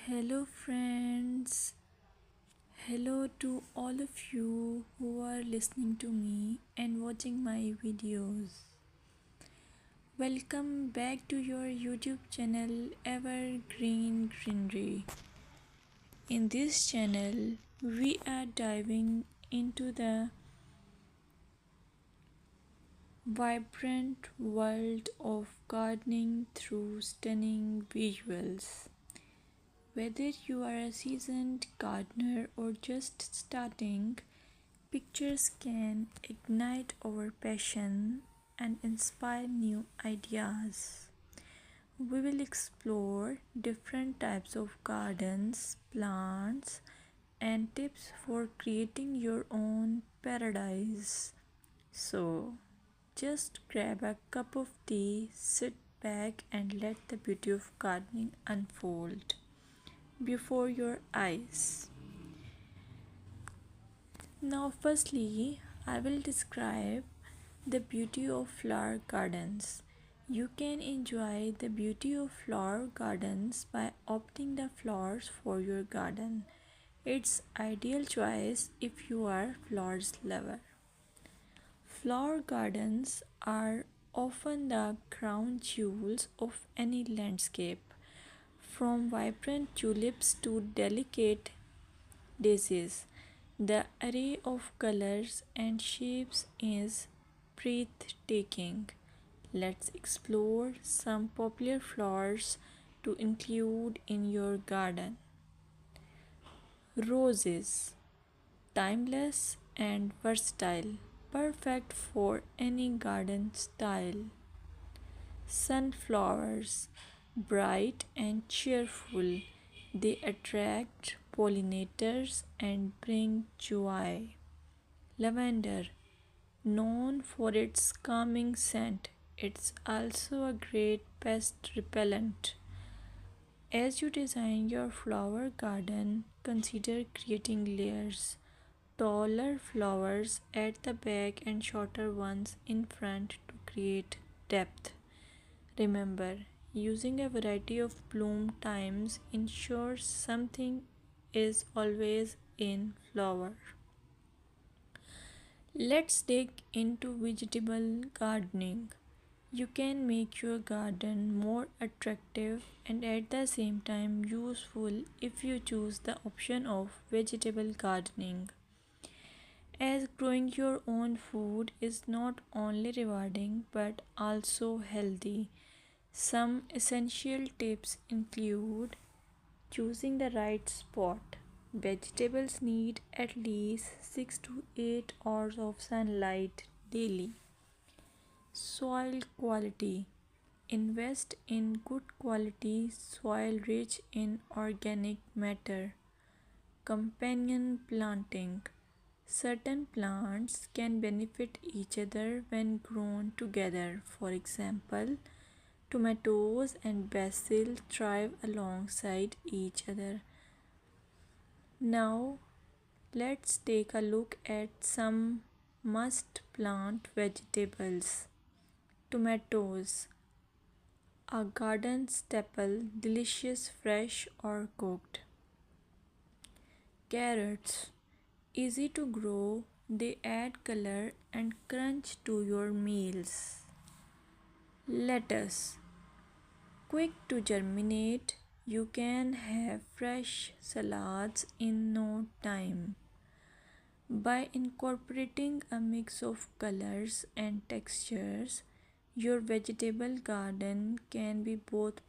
Hello, friends. Hello to all of you who are listening to me and watching my videos. Welcome back to your YouTube channel Evergreen Greenery. In this channel, we are diving into the vibrant world of gardening through stunning visuals. Whether you are a seasoned gardener or just starting, pictures can ignite our passion and inspire new ideas. We will explore different types of gardens, plants, and tips for creating your own paradise. So, just grab a cup of tea, sit back, and let the beauty of gardening unfold before your eyes. Now, firstly, I will describe the beauty of flower gardens. You can enjoy the beauty of flower gardens by opting the flowers for your garden. It's ideal choice if you are flowers lover. Flower gardens are often the crown jewels of any landscape, from vibrant tulips to delicate daisies. The array of colors and shapes is breathtaking. Let's explore some popular flowers to include in your garden. Roses, timeless and versatile, perfect for any garden style. Sunflowers, bright and cheerful, they attract pollinators and bring joy. Lavender, known for its calming scent, it's also a great pest repellent. As you design your flower garden, consider creating layers. Taller flowers at the back and shorter ones in front to create depth. Remember, using a variety of bloom times ensures something is always in flower. Let's dig into vegetable gardening. You can make your garden more attractive and at the same time useful if you choose the option of vegetable gardening. As growing your own food is not only rewarding but also healthy. Some essential tips include choosing the right spot. Vegetables need at least 6 to 8 hours of sunlight daily. Soil quality. Invest in good quality soil rich in organic matter. Companion planting. Certain plants can benefit each other when grown together. For example, tomatoes and basil thrive alongside each other. Now, let's take a look at some must plant vegetables. Tomatoes, a garden staple, delicious fresh or cooked. Carrots, easy to grow, they add color and crunch to your meals. Lettuce, quick to germinate, you can have fresh salads in no time. By incorporating a mix of colors and textures, your vegetable garden can be both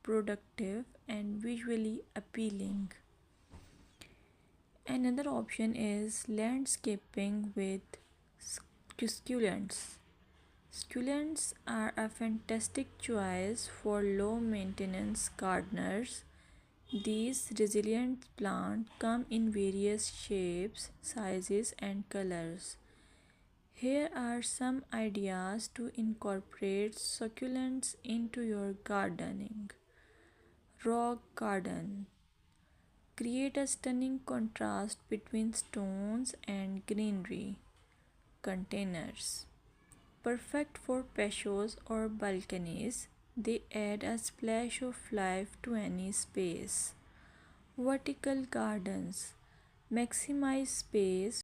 productive and visually appealing. Another option is landscaping with succulents. Succulents are a fantastic choice for low maintenance gardeners. These resilient plants come in various shapes, sizes, and colors. Here are some ideas to incorporate succulents into your gardening. Rock garden. Create a stunning contrast between stones and greenery. Containers. Perfect for patios or balconies, they add a splash of life to any space. Vertical gardens maximize space